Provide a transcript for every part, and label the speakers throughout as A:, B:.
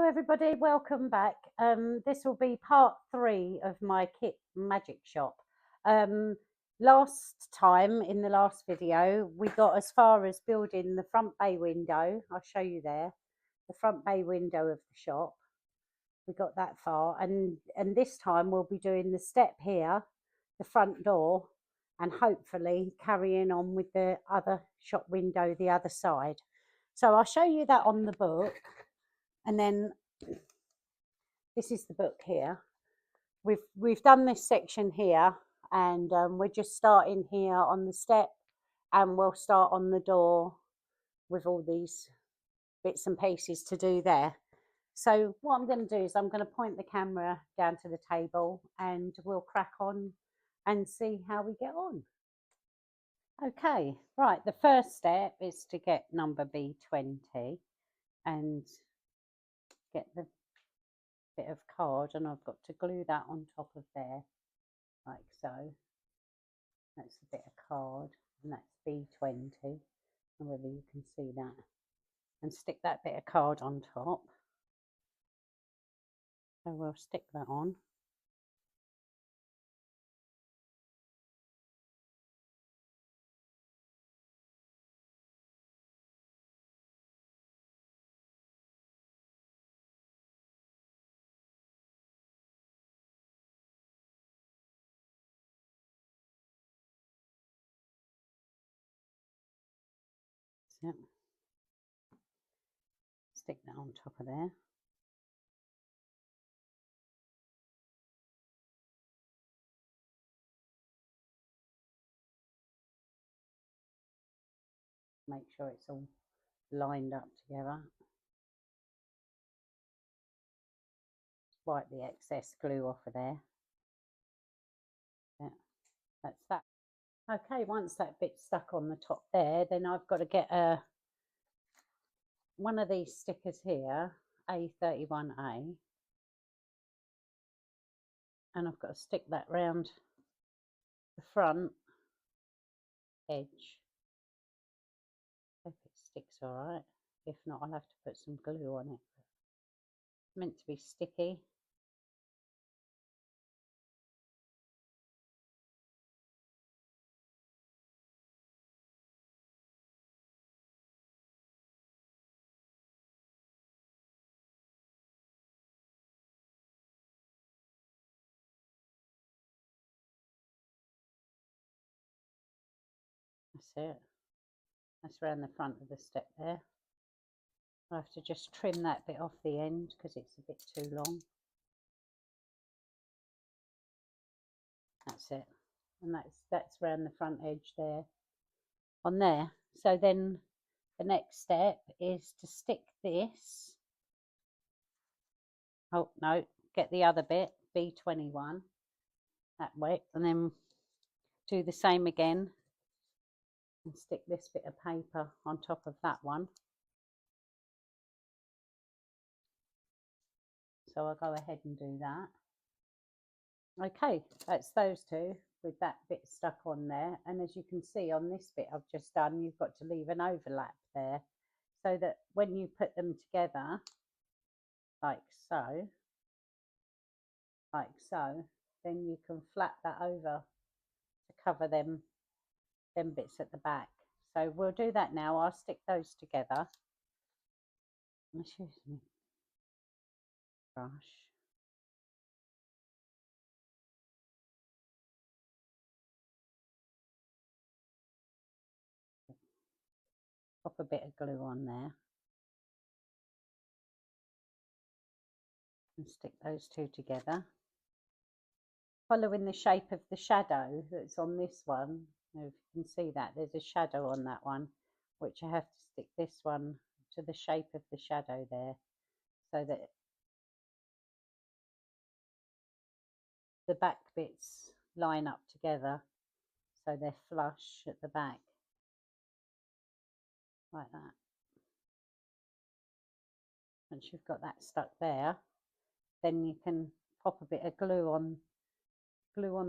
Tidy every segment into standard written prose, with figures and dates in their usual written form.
A: everybody, welcome back. This will be part 3 of my kit magic shop. Um, Last time in the last video, we got as far as building the front bay window. I'll show you there, the front bay window of the shop. We got that far, and this time we'll be doing the step here, the front door, and hopefully carrying on with the other shop window the other side. So I'll show you that on the book, and then this is the book here. We've done this section here, and we're just starting here on the step, and we'll start on the door with all these bits and pieces to do there. So what I'm going to do is I'm going to point the camera down to the table, and we'll crack on and see how we get on. Okay, right, the first step is to get number B20 and get the bit of card, and I've got to glue that on top of there like so. That's a bit of card, and that's B20, whether you can see that, and stick that bit of card on top. So we'll stick that on. So stick that on top of there. Make sure it's all lined up together. Wipe the excess glue off of there. Yeah, that's that. Okay, once that bit's stuck on the top there, then I've got to get one of these stickers here, A31A, and I've got to stick that round the front edge. Hope it sticks all right. If not, I'll have to put some glue on it. It's meant to be sticky. That's it. That's around the front of the step there. I have to just trim that bit off the end because it's a bit too long. That's it. And that's around the front edge there, on there. So then the next step is to stick this. Oh no, get the other bit, B21, that way, and then do the same again and stick this bit of paper on top of that one. So I'll go ahead and do that. Okay, that's those two with that bit stuck on there. And as you can see on this bit I've just done, you've got to leave an overlap there so that when you put them together, like so, then you can flap that over to cover them bits at the back. So we'll do that now. I'll stick those together. Excuse me. Brush. Pop a bit of glue on there. And stick those two together. Following the shape of the shadow that's on this one. If you can see that, there's a shadow on that one, which I have to stick this one to the shape of the shadow there, so that the back bits line up together, so they're flush at the back, like that. Once you've got that stuck there, then you can pop a bit of glue on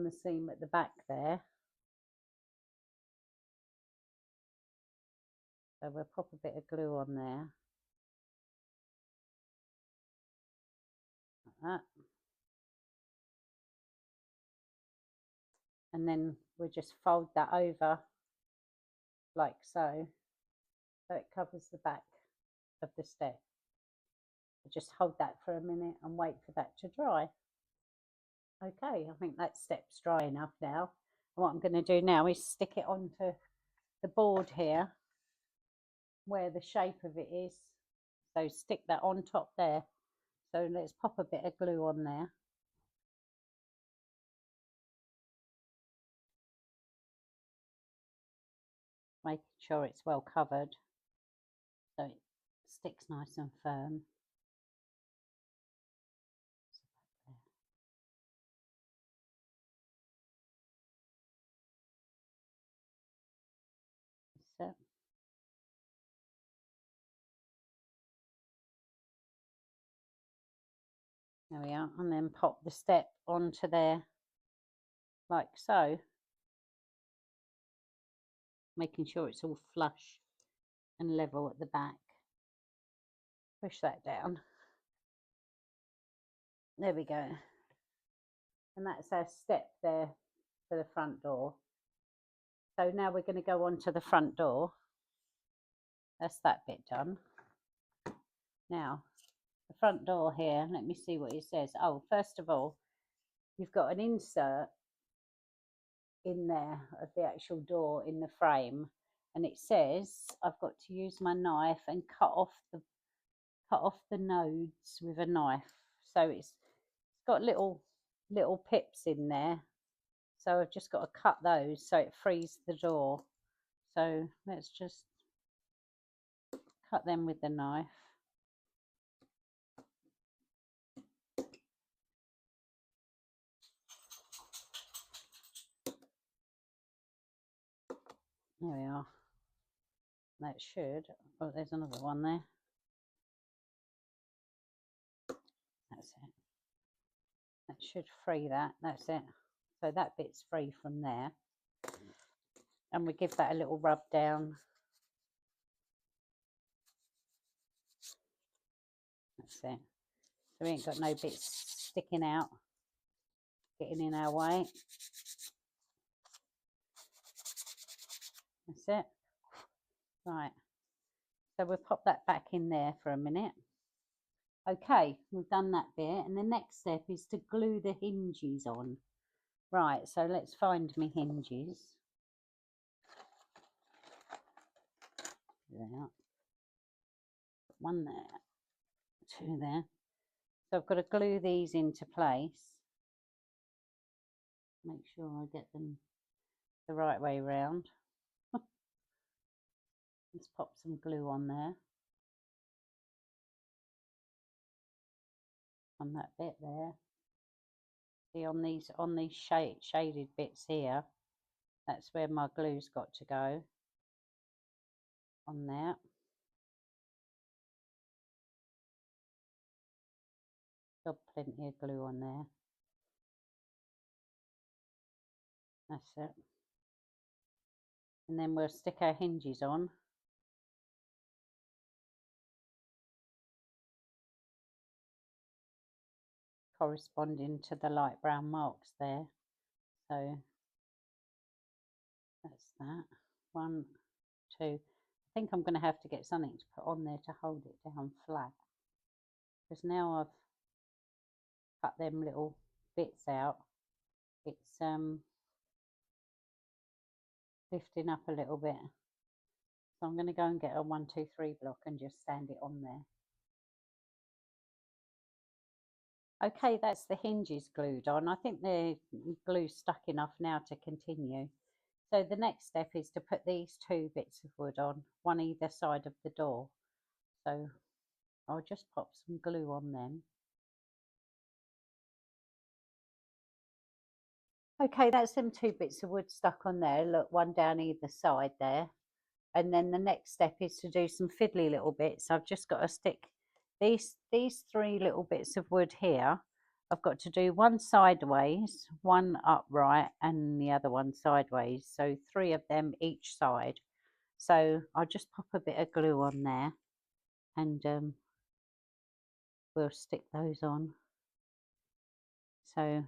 A: the seam at the back there. So we'll pop a bit of glue on there. that. And then we'll just fold that over like so, so it covers the back of the step. Just hold that for a minute and wait for that to dry. Okay, I think that step's dry enough now. And what I'm going to do now is stick it onto the board here where the shape of it is. So stick that on top there. So let's pop a bit of glue on there. Making sure it's well covered so it sticks nice and firm. So there we are, and then pop the step onto there like so, making sure it's all flush and level at the back. Push that down. There we go. And that's our step there for the front door. So now we're going to go on to the front door. That's that bit done. Now, the front door here, let me see what it says. Oh, first of all, you've got an insert in there of the actual door in the frame, and it says I've got to use my knife and cut off the nodes with a knife. So it's got little pips in there, so I've just got to cut those so it frees the door. So let's just cut them with the knife. There we are. That should, oh, there's another one there. That's it. That should free that. That's it. So that bit's free from there. And we give that a little rub down. That's it. So we ain't got no bits sticking out, getting in our way. That's it. Right. So we'll pop that back in there for a minute. Okay, we've done that bit. And the next step is to glue the hinges on. Right, so let's find my hinges. There. One there, two there. So I've got to glue these into place. Make sure I get them the right way round. Let's pop some glue on there. On that bit there. See, on these shaded bits here, that's where my glue's got to go. On there. Got plenty of glue on there. That's it. And then we'll stick our hinges on. Corresponding to the light brown marks there. So that's that. 1, 2. I think I'm going to have to get something to put on there to hold it down flat. Because now I've cut them little bits out, it's lifting up a little bit. So I'm going to go and get a 1, 2, 3 block and just stand it on there. Okay, that's the hinges glued on. I think the glue's stuck enough now to continue. So the next step is to put these 2 bits of wood on, one either side of the door. So I'll just pop some glue on them. Okay, that's them 2 bits of wood stuck on there. Look, one down either side there. And then the next step is to do some fiddly little bits. I've just got to stick these 3 little bits of wood here. I've got to do one sideways, one upright, and the other one sideways. So 3 of them each side. So I'll just pop a bit of glue on there, and we'll stick those on. So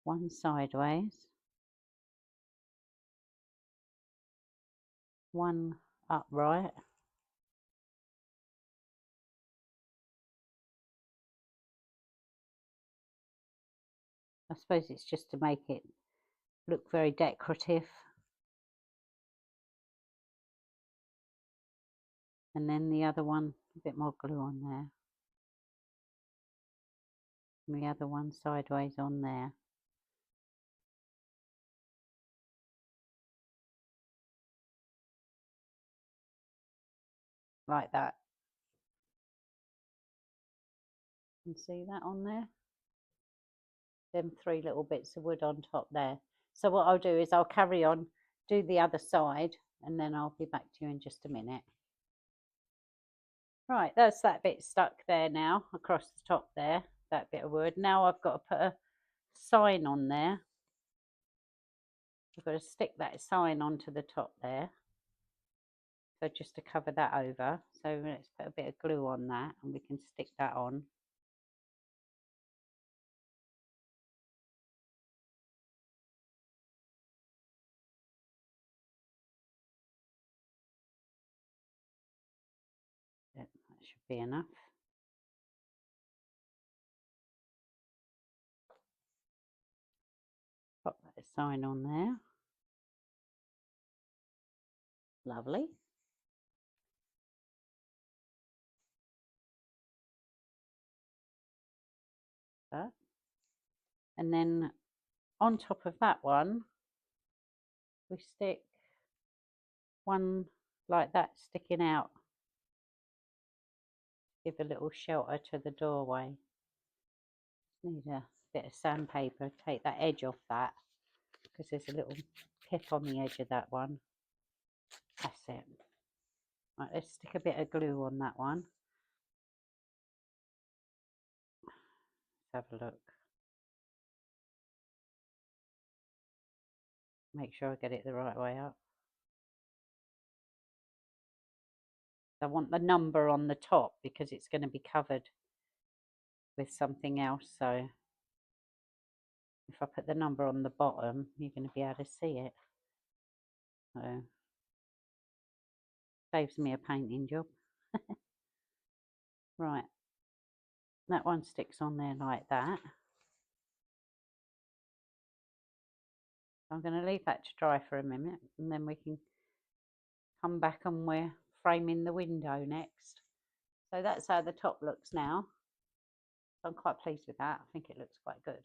A: one sideways, one upright, I suppose it's just to make it look very decorative. And then the other one, a bit more glue on there. And the other one sideways on there. Like that. You can see that on there? Them 3 little bits of wood on top there. So what I'll do is I'll carry on, do the other side, and then I'll be back to you in just a minute. Right, that's that bit stuck there now, across the top there, that bit of wood. Now I've got to put a sign on there. I've got to stick that sign onto the top there. So just to cover that over. So let's put a bit of glue on that and we can stick that on. That should be enough. Pop that sign on there. Lovely. That. And then on top of that one, we stick one like that sticking out. Give a little shelter to the doorway. Need a bit of sandpaper, take that edge off that, because there's a little pip on the edge of that one. That's it. Right, let's stick a bit of glue on that one. Let's have a look. Make sure I get it the right way up. I want the number on the top because it's going to be covered with something else. So if I put the number on the bottom, you're going to be able to see it. So saves me a painting job. Right, that one sticks on there like that. I'm going to leave that to dry for a minute and then we can come back and we're framing the window next. So that's how the top looks now. I'm quite pleased with that. I think it looks quite good.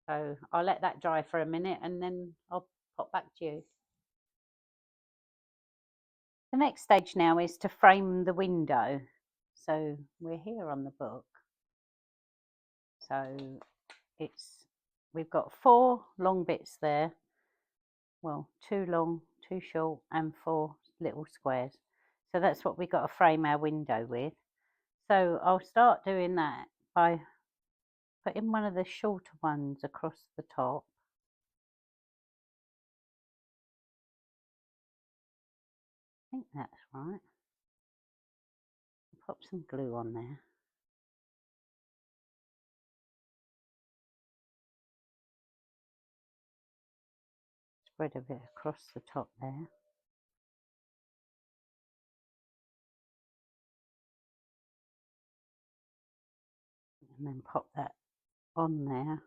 A: So I'll let that dry for a minute and then I'll pop back to you. The next stage now is to frame the window. So we're here on the book. So we've got 4 long bits there. Well, 2 long, 2 short and 4 little squares. So that's what we've got to frame our window with. So I'll start doing that by putting one of the shorter ones across the top. I think that's right. Pop some glue on there. Spread a bit across the top there. And then pop that on there.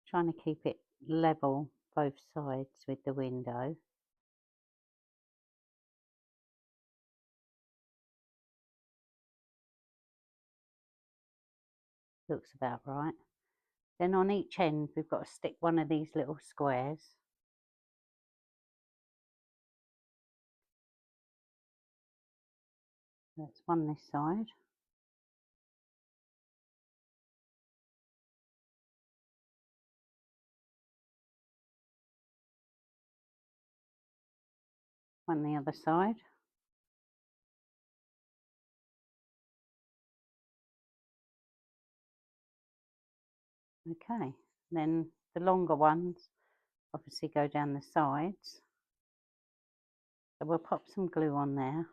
A: Trying to keep it level both sides with the window. Looks about right. Then on each end we've got to stick one of these little squares. That's one this side. One the other side. Okay, then the longer ones obviously go down the sides. So we'll pop some glue on there.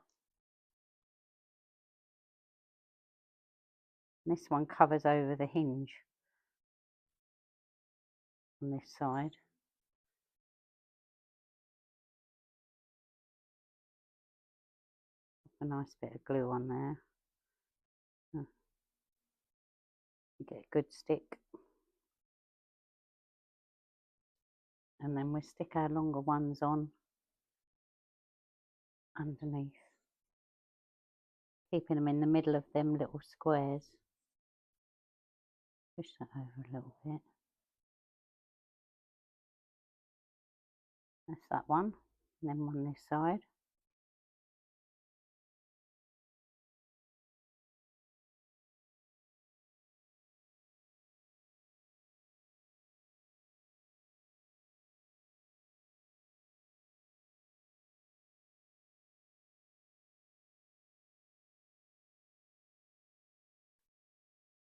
A: And this one covers over the hinge on this side. A nice bit of glue on there. Get a good stick. And then we stick our longer ones on underneath, keeping them in the middle of them little squares. Push that over a little bit. That's that one. And then one this side.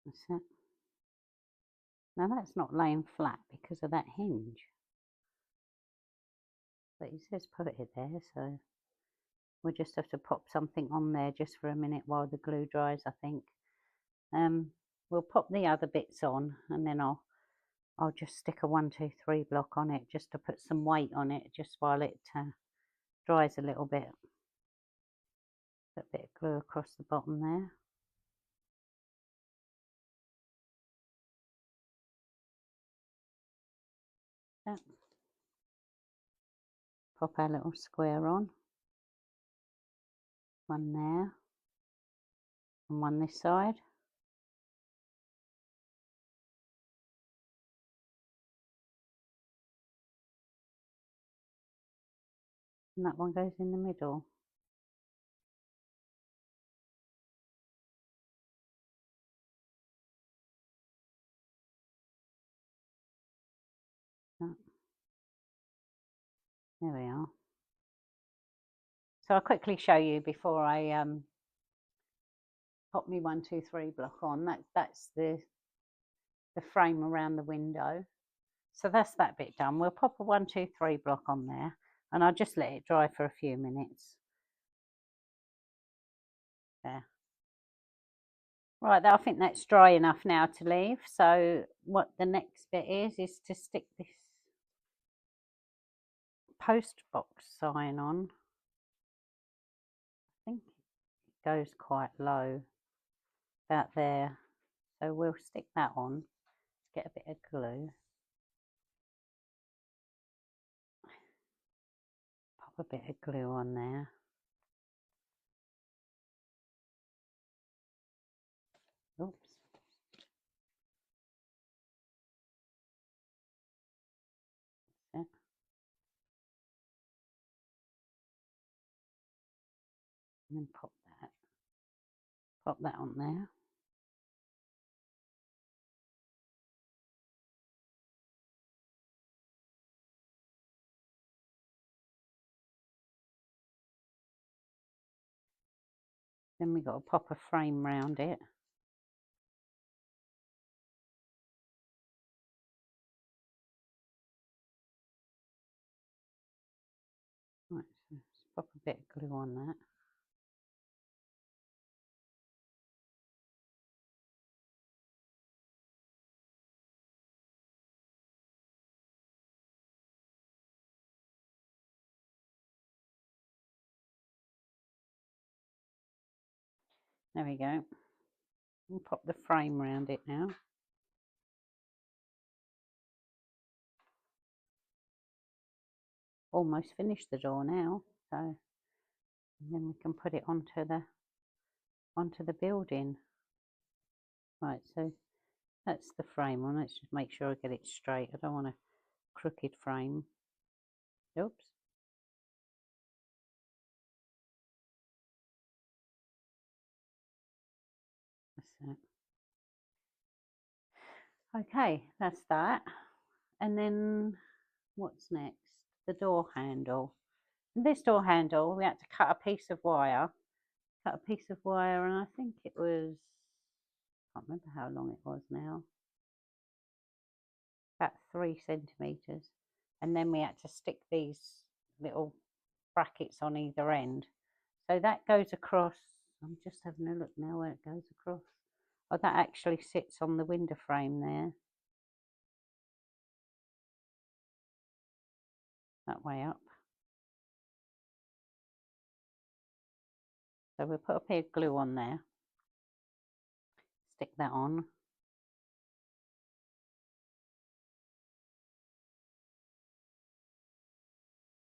A: That's it. Now that's not laying flat because of that hinge. But it says put it there, so we'll just have to pop something on there just for a minute while the glue dries, I think. We'll pop the other bits on, and then I'll just stick a 1, 2, 3 block on it just to put some weight on it just while it dries a little bit. Put a bit of glue across the bottom there. Yep. Pop our little square on. One there. And one this side. And that one goes in the middle. There we are. So I'll quickly show you before I pop me 1, 2, 3 block on. That's the frame around the window. So that's that bit done. We'll pop a 1, 2, 3 block on there, and I'll just let it dry for a few minutes. There. Right, I think that's dry enough now to leave. So what the next bit is to stick this post box sign on. I think it goes quite low, about there. So we'll stick that on, get a bit of glue. Pop a bit of glue on there. Oops. And then pop that on there. Then we've got to pop a frame round it. Right, so let's pop a bit of glue on that. There we go. We'll pop the frame round it now. Almost finished the door now, so and then we can put it onto the building. Right, so that's the frame on. Let's just make sure I get it straight. I don't want a crooked frame. Oops. That's it. Okay, that's that. And then what's next? The door handle. And this door handle, we had to cut a piece of wire. And I think it was, I can't remember how long it was now. About 3 centimetres. And then we had to stick these little brackets on either end. So that goes across. I'm just having a look now where it goes across. Oh, that actually sits on the window frame there. That way up. So we'll put a bit of glue on there. Stick that on.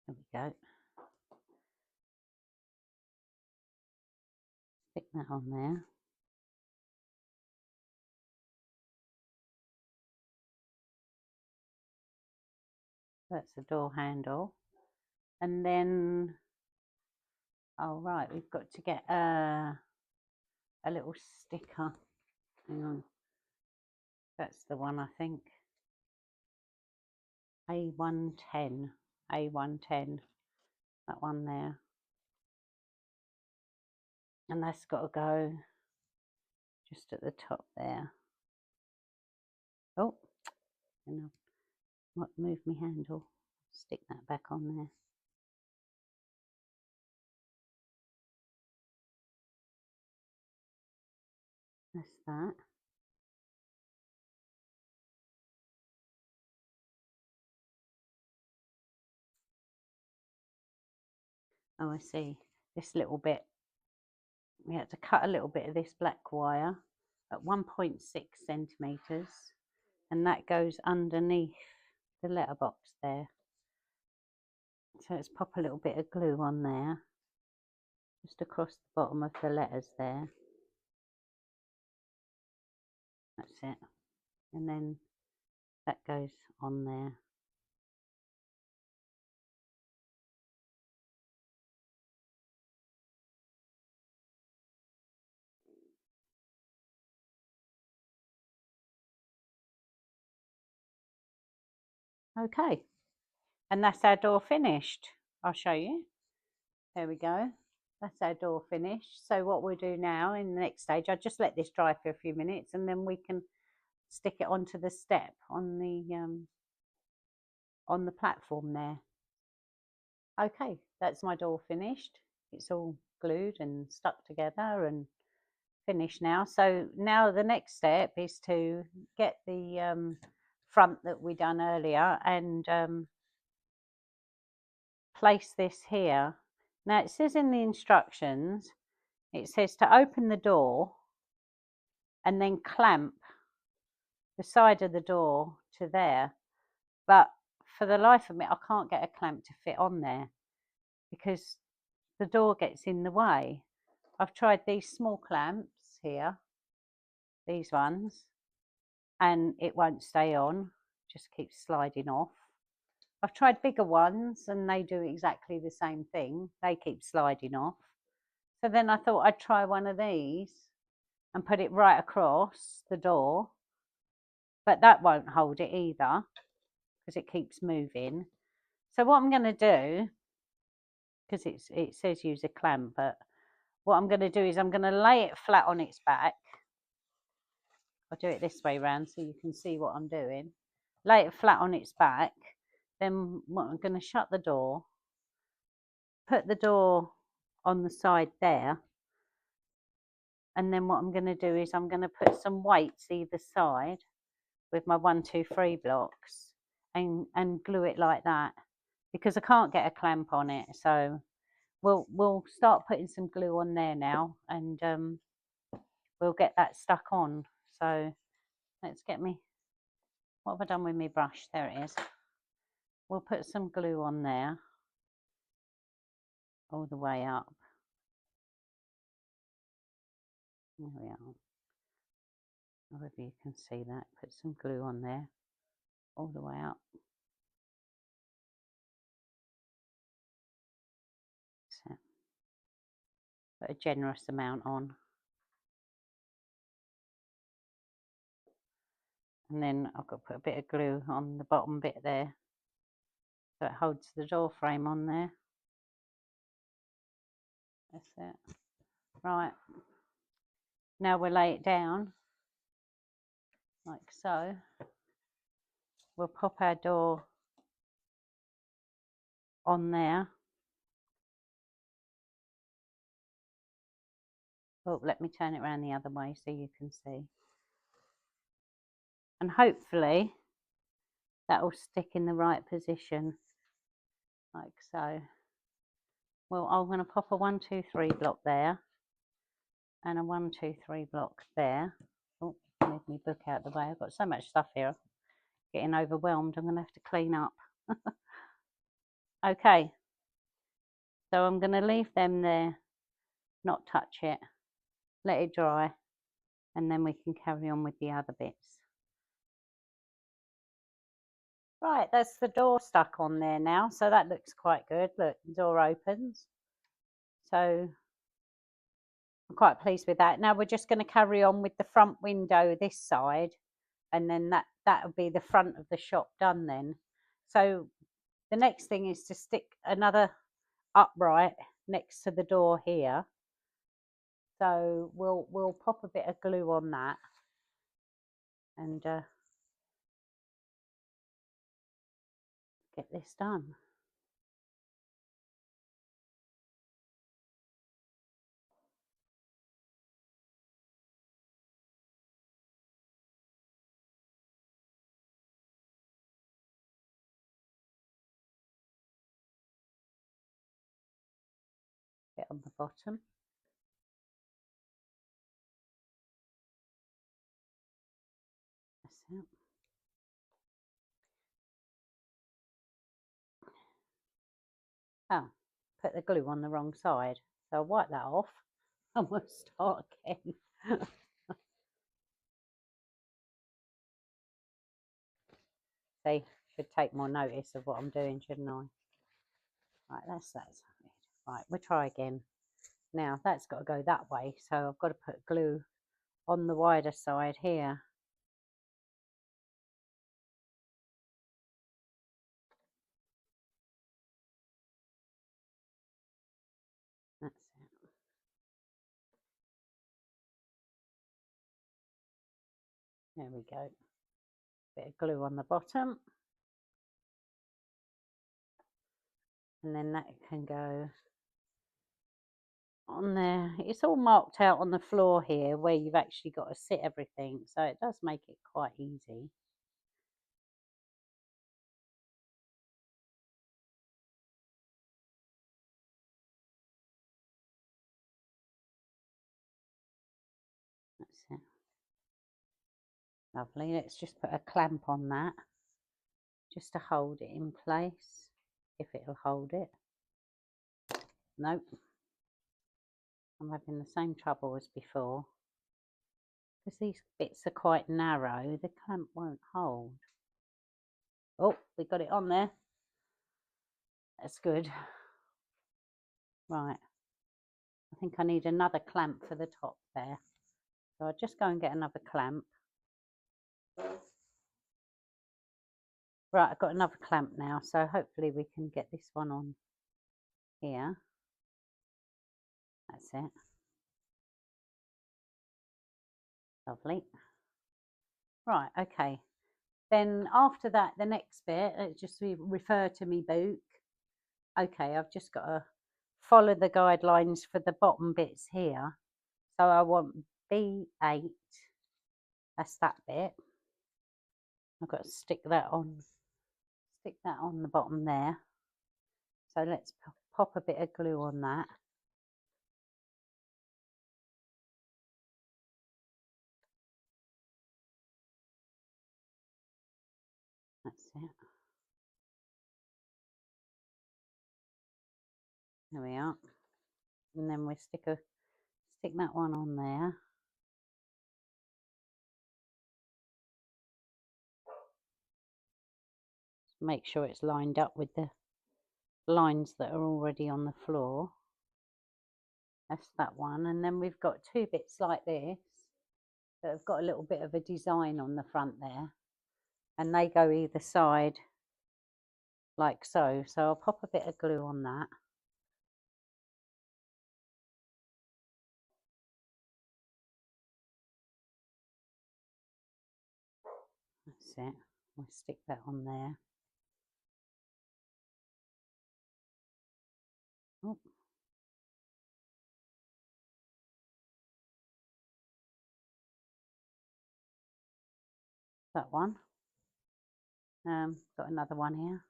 A: There we go. Stick that on there. That's the door handle. And then, oh right, we've got to get a little sticker. Hang on. That's the one, I think. A110. A110. That one there. And that's got to go just at the top there. Oh, and I'll move my handle. Stick that back on there. That's that. Oh, I see. This little bit, we had to cut a little bit of this black wire at 1.6 centimetres, and that goes underneath the letterbox there. So let's pop a little bit of glue on there, just across the bottom of the letters there. That's it. And then that goes on there. Okay, and that's our door finished. I'll show you. There we go. That's our door finished. So what we'll do now in the next stage, I'll just let this dry for a few minutes and then we can stick it onto the step on the platform there. Okay, that's my door finished. It's all glued and stuck together and finished now. So now the next step is to get the front that we done earlier and place this here. Now it says in the instructions, it says to open the door and then clamp the side of the door to there. But for the life of me, I can't get a clamp to fit on there because the door gets in the way. I've tried these small clamps here, these ones, and it won't stay on, just keeps sliding off. I've tried bigger ones and they do exactly the same thing. They keep sliding off. So then I thought I'd try one of these and put it right across the door, but that won't hold it either because it keeps moving. So what I'm going to do, because it says use a clamp, but what I'm going to do is I'm going to lay it flat on its back. I'll do it this way round so you can see what I'm doing. Lay it flat on its back. Then I'm going to shut the door, put the door on the side there, and then what I'm going to do is I'm going to put some weights either side with my 1, 2, 3 blocks and glue it like that because I can't get a clamp on it. So we'll start putting some glue on there now and we'll get that stuck on. So let's get me, what have I done with my brush? There it is. We'll put some glue on there all the way up. There we are. However you can see that. Put some glue on there all the way up. So put a generous amount on. And then I've got to put a bit of glue on the bottom bit there so it holds the door frame on there. That's it. Right. Now we'll lay it down like so. We'll pop our door on there. Oh, let me turn it around the other way so you can see. And hopefully that will stick in the right position, like so. Well, I'm going to pop a 1, 2, 3 block there and a 1, 2, 3 block there. Oh, move my book out the way. I've got so much stuff here. Getting overwhelmed. I'm going to have to clean up. Okay. So I'm going to leave them there, not touch it, let it dry, and then we can carry on with the other bits. Right, that's the door stuck on there now. So that looks quite good. Look, the door opens. So I'm quite pleased with that. Now we're just going to carry on with the front window this side, and then that'll be the front of the shop done then. So the next thing is to stick another upright next to the door here. So we'll pop a bit of glue on that and get this done. Bit on the bottom. That's it. Oh, put the glue on the wrong side. So I'll wipe that off and we'll start again. See, should take more notice of what I'm doing, shouldn't I? Right, that's right. We'll try again. Now that's got to go that way, so I've got to put glue on the wider side here. That's it. There we go. Bit of glue on the bottom. And then that can go on there. It's all marked out on the floor here where you've actually got to sit everything, so it does make it quite easy. That's it. Lovely. Let's just put a clamp on that just to hold it in place, if it'll hold it. Nope. I'm having the same trouble as before. Because these bits are quite narrow, the clamp won't hold. Oh, we got it on there. That's good. Right. I think I need another clamp for the top there. So I'll just go and get another clamp. Right, I've got another clamp now, so hopefully we can get this one on here. That's it. Lovely. Right, okay. Then after that, the next bit, let's just refer to me book. Okay, I've just got to follow the guidelines for the bottom bits here. So I want B8, that's that bit. I've got to stick that on the bottom there. So let's pop a bit of glue on that. That's it. There we are. And then we stick that one on there. Make sure it's lined up with the lines that are already on the floor. That's that one. And then we've got two bits like this that have got a little bit of a design on the front there, and they go either side like so. So I'll pop a bit of glue on that. That's it. We'll stick that on there. Oh. that one. Got another one here.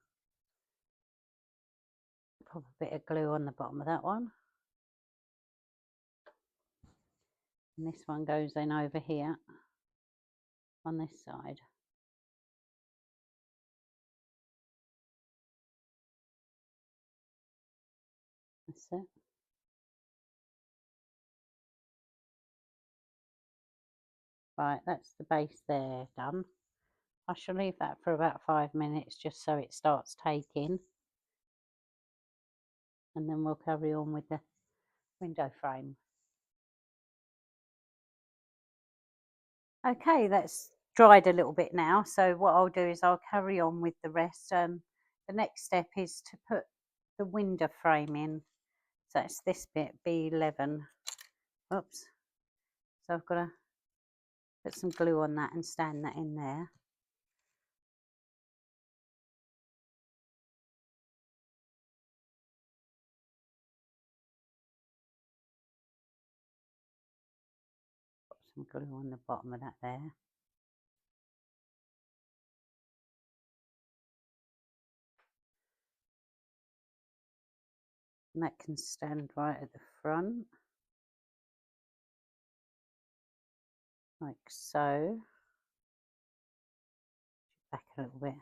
A: Pop a bit of glue on the bottom of that one. And this one goes in over here on this side. That's it. Right, that's the base there done. I shall leave that for about 5 minutes just so it starts taking. And then we'll carry on with the window frame. Okay, that's dried a little bit now. So what I'll do is I'll carry on with the rest. The next step is to put the window frame in. So it's this bit, B11. Oops. So I've got to put some glue on that and stand that in there. Put some glue on the bottom of that there. And that can stand right at the front. Like so. Back a little bit.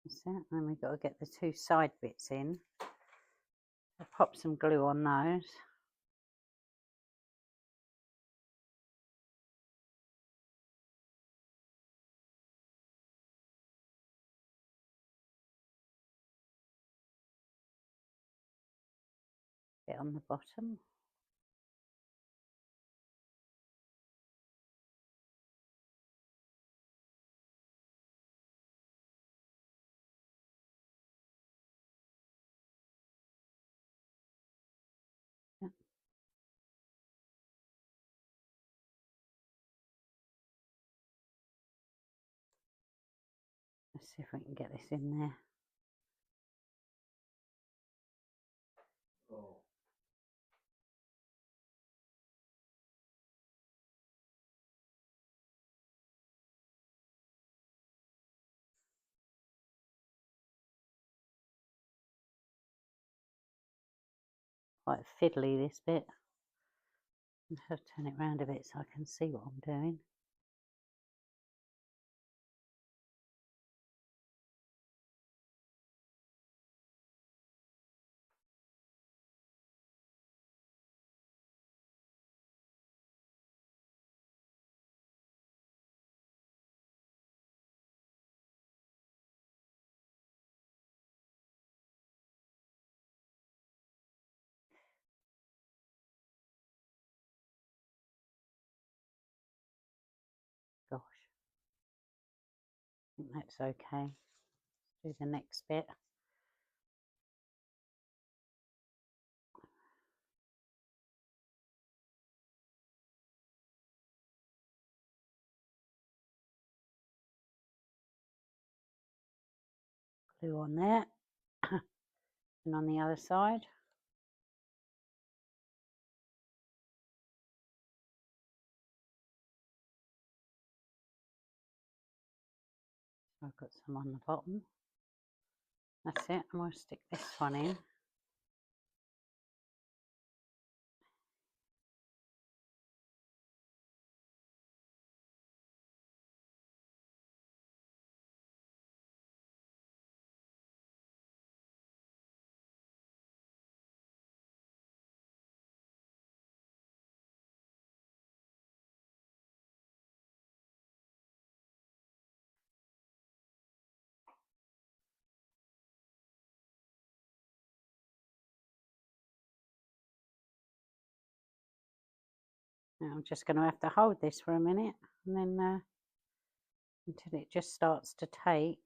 A: That's it. And we've got to get the two side bits in. I'll pop some glue on those. Bit on the bottom. Yep. Let's see if we can get this in there. Quite fiddly, this bit. I have to turn it around a bit so I can see what I'm doing. Gosh, I think that's okay. Let's do the next bit. Glue on there. And on the other side. I've got some on the bottom. That's it. I'm going to stick this one in. Now I'm just going to have to hold this for a minute and then until it just starts to take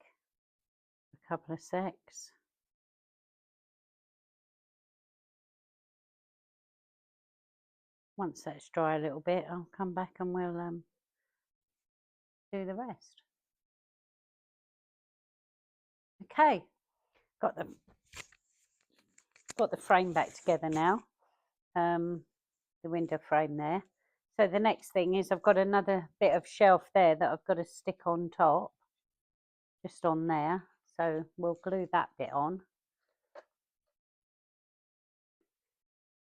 A: a couple of secs. once that's dry a little bit, I'll come back and we'll do the rest. Okay, got the frame back together now, the window frame there. So the next thing is I've got another bit of shelf there that I've got to stick on top, just on there. So we'll glue that bit on.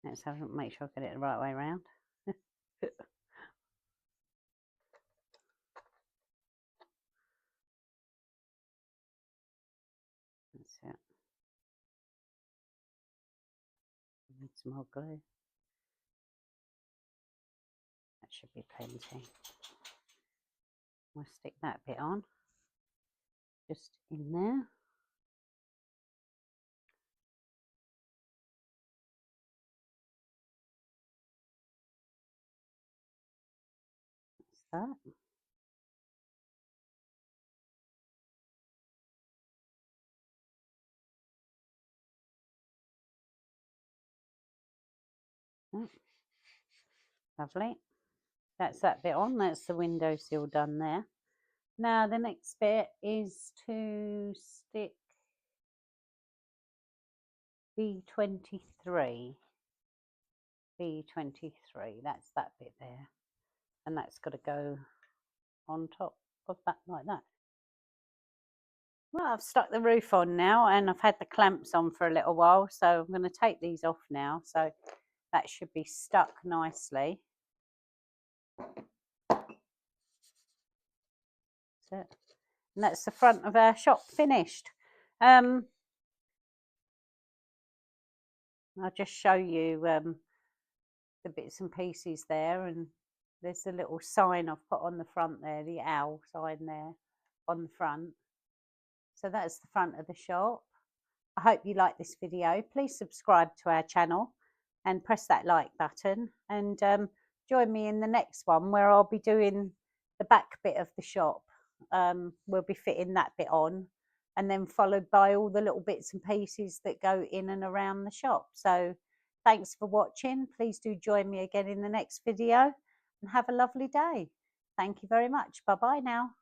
A: Let's have a make sure I get it the right way around. That's it. Need some more glue. That should be plenty. We'll stick that bit on, just in there. That's that. Oh, lovely. That's that bit on. That's the window sill done there. Now the next bit is to stick B23. B23, that's that bit there. And that's got to go on top of that like that. Well, I've stuck the roof on now and I've had the clamps on for a little while, so I'm going to take these off now. So that should be stuck nicely. That's it. And that's the front of our shop finished. I'll just show you the bits and pieces there, and there's a little sign I've put on the front there, the owl sign there on the front. So that's the front of the shop. I hope you like this video. Please subscribe to our channel and press that like button, and join me in the next one where I'll be doing the back bit of the shop. We'll be fitting that bit on, and then followed by all the little bits and pieces that go in and around the shop. So thanks for watching. Please do join me again in the next video, and have a lovely day. Thank you very much. Bye bye now.